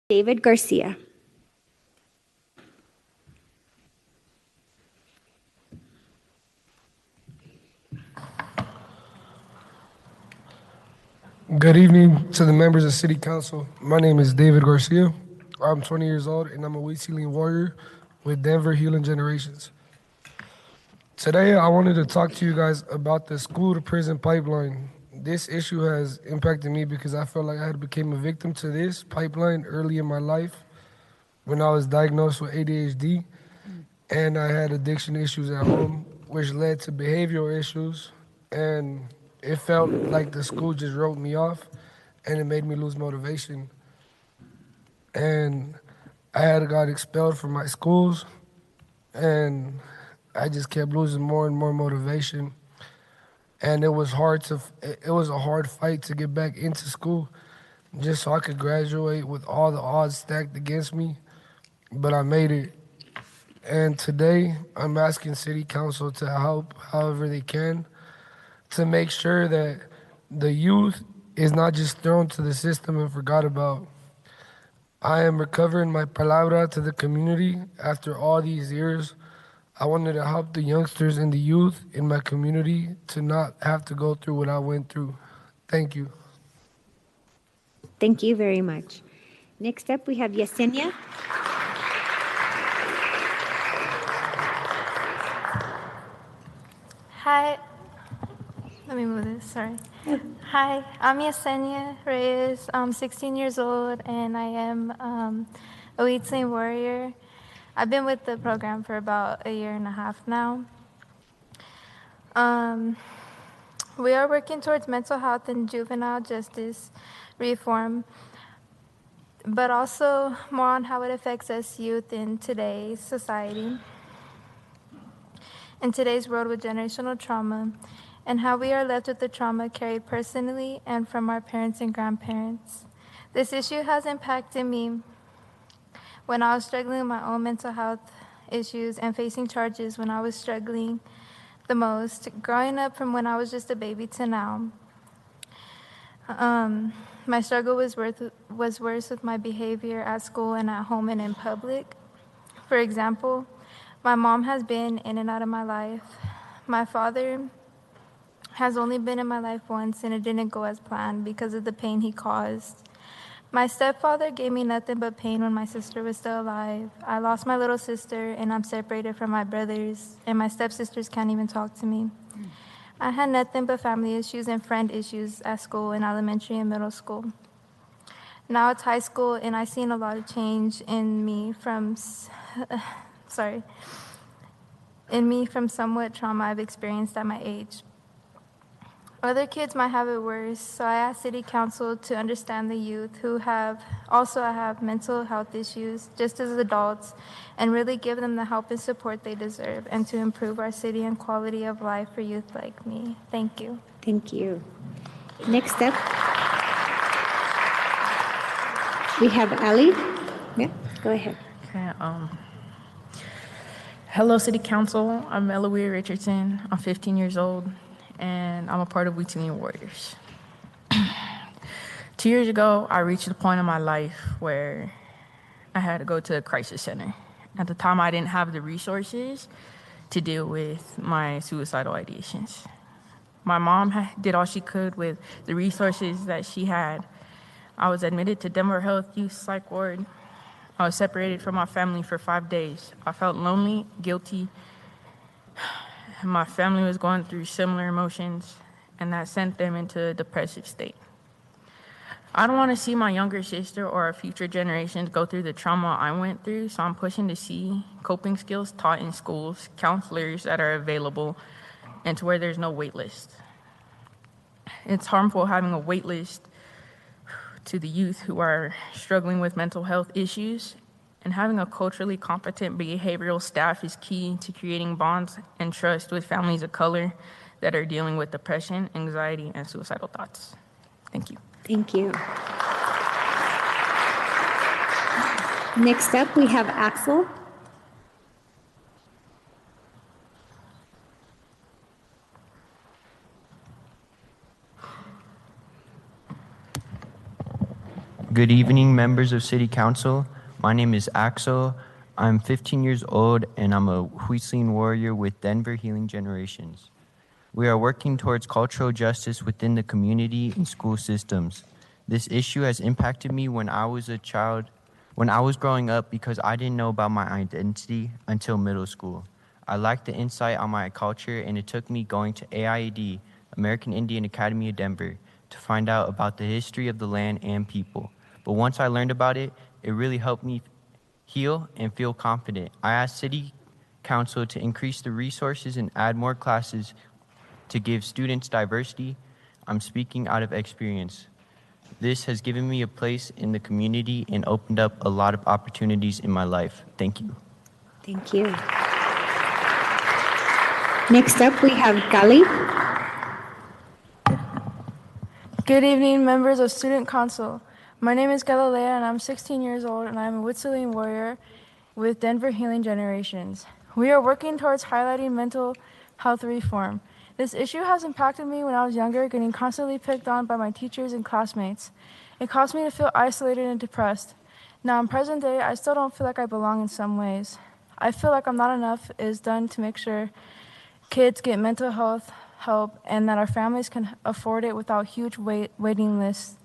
David Garcia. Good evening to the members of City Council. My name is David Garcia. I'm 20 years old and I'm a Huitzilin Warrior with Denver Healing Generations. Today, I wanted to talk to you guys about the school to prison pipeline. This issue has impacted me because I felt like I had become a victim to this pipeline early in my life when I was diagnosed with ADHD and I had addiction issues at home, which led to behavioral issues. And it felt like the school just wrote me off and it made me lose motivation. And I had got expelled from my schools and I just kept losing more and more motivation. And it was a hard fight to get back into school just so I could graduate with all the odds stacked against me. But I made it. And today, I'm asking City Council to help however they can to make sure that the youth is not just thrown to the system and forgot about. I am recovering my palabra to the community after all these years. I wanted to help the youngsters and the youth in my community to not have to go through what I went through. Thank you. Thank you very much. Next up, we have Yesenia. Hi, let me move this, sorry. Hi, I'm Yesenia Reyes. I'm 16 years old and I am a Huitzilin Warrior. I've been with the program for about a year and a half now. We are working towards mental health and juvenile justice reform, but also more on how it affects us youth in today's society, in today's world with generational trauma, and how we are left with the trauma carried personally and from our parents and grandparents. This issue has impacted me when I was struggling with my own mental health issues and facing charges when I was struggling the most, growing up from when I was just a baby to now. My struggle was worse with my behavior at school and at home and in public. For example, my mom has been in and out of my life. My father has only been in my life once, and it didn't go as planned because of the pain he caused. My stepfather gave me nothing but pain when my sister was still alive. I lost my little sister, and I'm separated from my brothers, and my stepsisters can't even talk to me. I had nothing but family issues and friend issues at school in elementary and middle school. Now it's high school, and I've seen a lot of change in me from somewhat trauma I've experienced at my age. Other kids might have it worse, so I asked City Council to understand the youth who have mental health issues just as adults and really give them the help and support they deserve and to improve our city and quality of life for youth like me. Thank you. Thank you. Next up, we have Ali. Yeah, go ahead. Okay, hello, City Council. I'm Eloise Richardson. I'm 15 years old, and I'm a part of Huitzilin Warriors. 2 years ago, I reached a point in my life where I had to go to a crisis center. At the time, I didn't have the resources to deal with my suicidal ideations. My mom did all she could with the resources that she had. I was admitted to Denver Health Youth Psych Ward. I was separated from my family for 5 days. I felt lonely, guilty. My family was going through similar emotions, and that sent them into a depressive state. I don't want to see my younger sister or our future generations go through the trauma I went through, so I'm pushing to see coping skills taught in schools, counselors that are available, and to where there's no wait list. It's harmful having a wait list to the youth who are struggling with mental health issues, and having a culturally competent behavioral staff is key to creating bonds and trust with families of color that are dealing with depression, anxiety, and suicidal thoughts. Thank you. Thank you. Next up, we have Axel. Good evening, members of City Council. My name is Axel. I'm 15 years old, and I'm a Huitzilin Warrior with Denver Healing Generations. We are working towards cultural justice within the community and school systems. This issue has impacted me when I was a child, when I was growing up, because I didn't know about my identity until middle school. I lacked the insight on my culture, and it took me going to AIAD, American Indian Academy of Denver, to find out about the history of the land and people. But once I learned about it, it really helped me heal and feel confident. I asked City Council to increase the resources and add more classes to give students diversity. I'm speaking out of experience. This has given me a place in the community and opened up a lot of opportunities in my life. Thank you. Thank you. Next up, we have Kali. Good evening, members of Student Council. My name is Galilea, and I'm 16 years old, and I'm a Huitzilin Warrior with Denver Healing Generations. We are working towards highlighting mental health reform. This issue has impacted me when I was younger, getting constantly picked on by my teachers and classmates. It caused me to feel isolated and depressed. Now, in present day, I still don't feel like I belong in some ways. I feel like not enough is done to make sure kids get mental health help and that our families can afford it without huge waiting lists.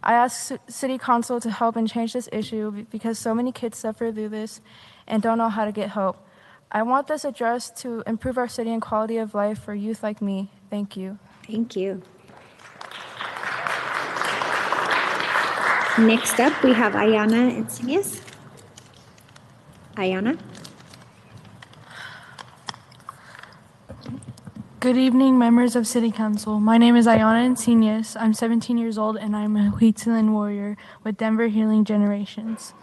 I ask City Council to help and change this issue because so many kids suffer through this and don't know how to get help. I want this addressed to improve our city and quality of life for youth like me. Thank you. Thank you. Next up, we have Ayana Encinas. Ayana. Good evening, members of City Council. My name is Ayana Encinas. I'm 17 years old, and I'm a Huitzilin Warrior with Denver Healing Generations.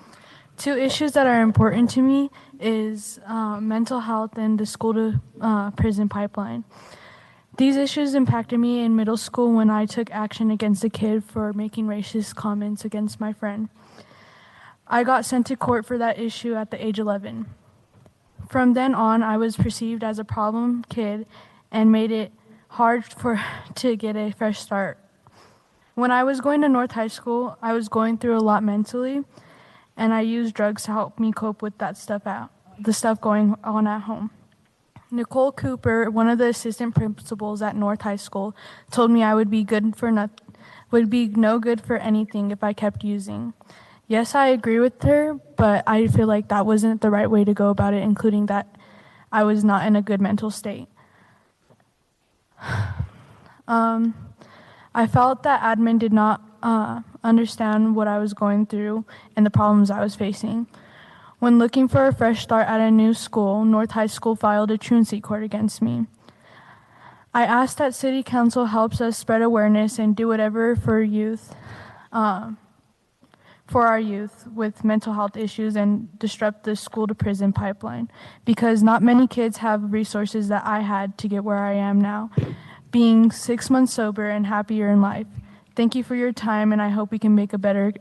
Two issues that are important to me is mental health and the school-to-prison pipeline. These issues impacted me in middle school when I took action against a kid for making racist comments against my friend. I got sent to court for that issue at the age 11. From then on, I was perceived as a problem kid and made it hard to get a fresh start. When I was going to North High School, I was going through a lot mentally, and I used drugs to help me cope with the stuff going on at home. Nicole Cooper, one of the assistant principals at North High School, told me I would be no good for anything if I kept using. Yes, I agree with her, but I feel like that wasn't the right way to go about it, including that I was not in a good mental state. I felt that admin did not understand what I was going through and the problems I was facing. When looking for a fresh start at a new school, North High School filed a truancy court against me. I asked that City Council helps us spread awareness and do whatever for our youth with mental health issues and disrupt the school-to-prison pipeline, because not many kids have resources that I had to get where I am now, being 6 months sober and happier in life. Thank you for your time, and I hope we can make a better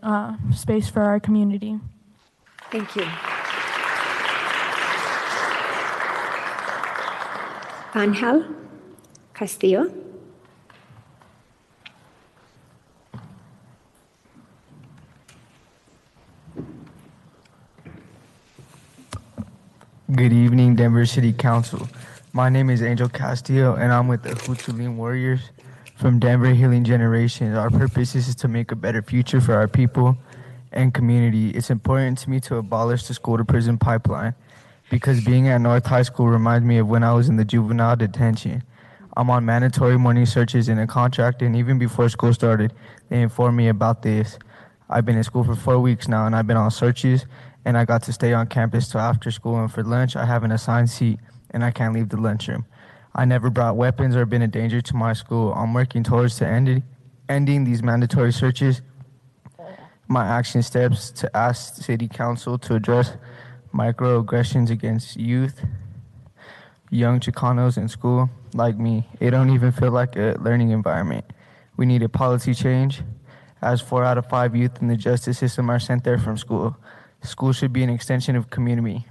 space for our community. Thank you. Angel Castillo. Good evening, Denver City Council. My name is Angel Castillo, and I'm with the Huitzilin Warriors from Denver Healing Generations. Our purpose is to make a better future for our people and community. It's important to me to abolish the school-to-prison pipeline because being at North High School reminds me of when I was in the juvenile detention. I'm on mandatory morning searches in a contract, and even before school started, they informed me about this. I've been in school for 4 weeks now, and I've been on searches, and I got to stay on campus till after school, and for lunch, I have an assigned seat, and I can't leave the lunchroom. I never brought weapons or been a danger to my school. I'm working towards ending these mandatory searches. My action steps to ask City Council to address microaggressions against youth, young Chicanos in school like me. It don't even feel like a learning environment. We need a policy change, as 4 out of 5 youth in the justice system are sent there from school. School should be an extension of community.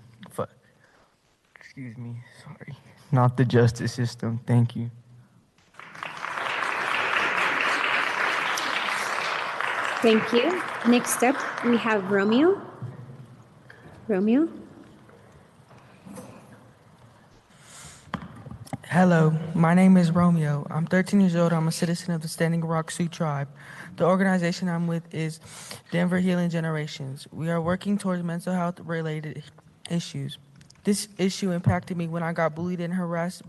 Excuse me, sorry. Not the justice system. Thank you. Thank you. Next up, we have Romeo. Romeo? Hello, my name is Romeo. I'm 13 years old. I'm a citizen of the Standing Rock Sioux Tribe. The organization I'm with is Denver Healing Generations. We are working towards mental health related issues. This issue impacted me when I got bullied and harassed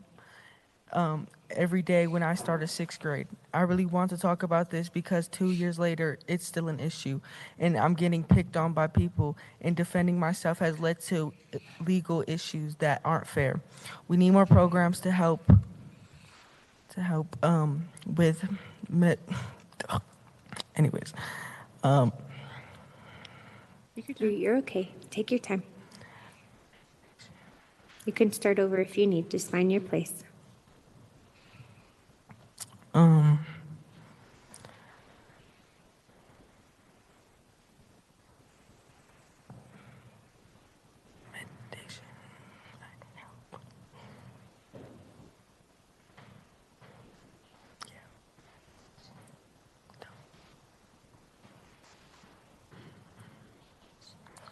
every day when I started sixth grade. I really want to talk about this because 2 years later, it's still an issue, and I'm getting picked on by people, and defending myself has led to legal issues that aren't fair. We need more programs to help with anyways. You're okay. Take your time. You can start over if you need. Just find your place. Meditation.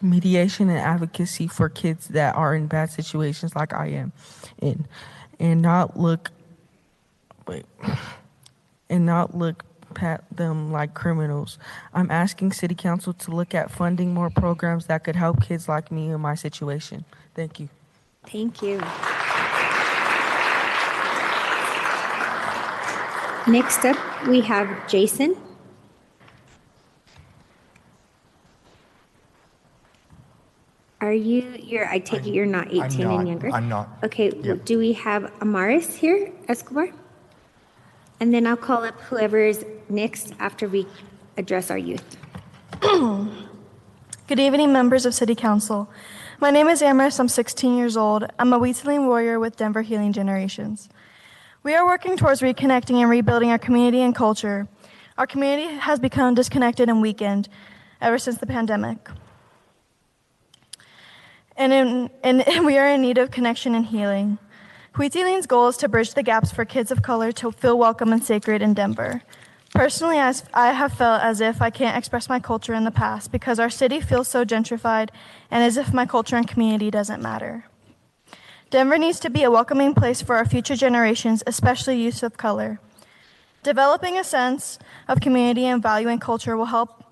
Mediation and advocacy for kids that are in bad situations like I am in, and not look at them like criminals. I'm asking City Council to look at funding more programs that could help kids like me in my situation. Thank you. Thank you. Next up, we have Jason. I take it you're not 18 and younger? I'm not. Okay, Yep. do we have Amaris here, Escobar? And then I'll call up whoever is next after we address our youth. Good evening, members of City Council. My name is Amaris. I'm 16 years old. I'm a Huitzilin Warrior with Denver Healing Generations. We are working towards reconnecting and rebuilding our community and culture. Our community has become disconnected and weakened ever since the pandemic. And we are in need of connection and healing. Huitzilin's goal is to bridge the gaps for kids of color to feel welcome and sacred in Denver. Personally, I have felt as if I can't express my culture in the past because our city feels so gentrified and as if my culture and community doesn't matter. Denver needs to be a welcoming place for our future generations, especially youth of color. Developing a sense of community and valuing culture will help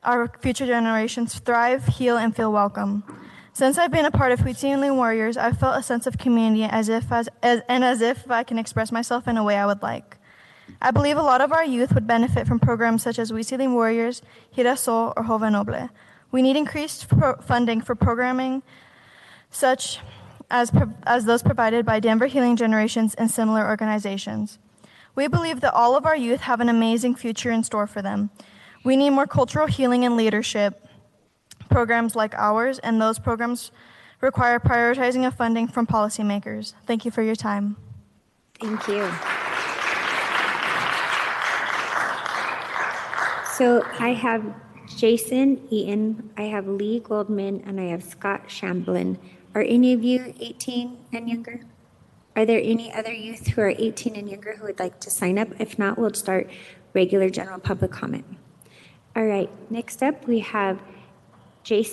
our future generations thrive, heal, and feel welcome. Since I've been a part of Huitzilin Warriors, I've felt a sense of community as if I can express myself in a way I would like. I believe a lot of our youth would benefit from programs such as Huitzilin Warriors, Girasol, or Joven Noble. We need increased funding for programming such as those provided by Denver Healing Generations and similar organizations. We believe that all of our youth have an amazing future in store for them. We need more cultural healing and leadership programs like ours, and those programs require prioritizing of funding from policymakers. Thank you for your time. Thank you. So I have Jason Eaton, I have Lee Goldman, and I have Scott Shamblin. Are any of you 18 and younger? Are there any other youth who are 18 and younger who would like to sign up? If not, we'll start regular general public comment. All right, next up we have Jason.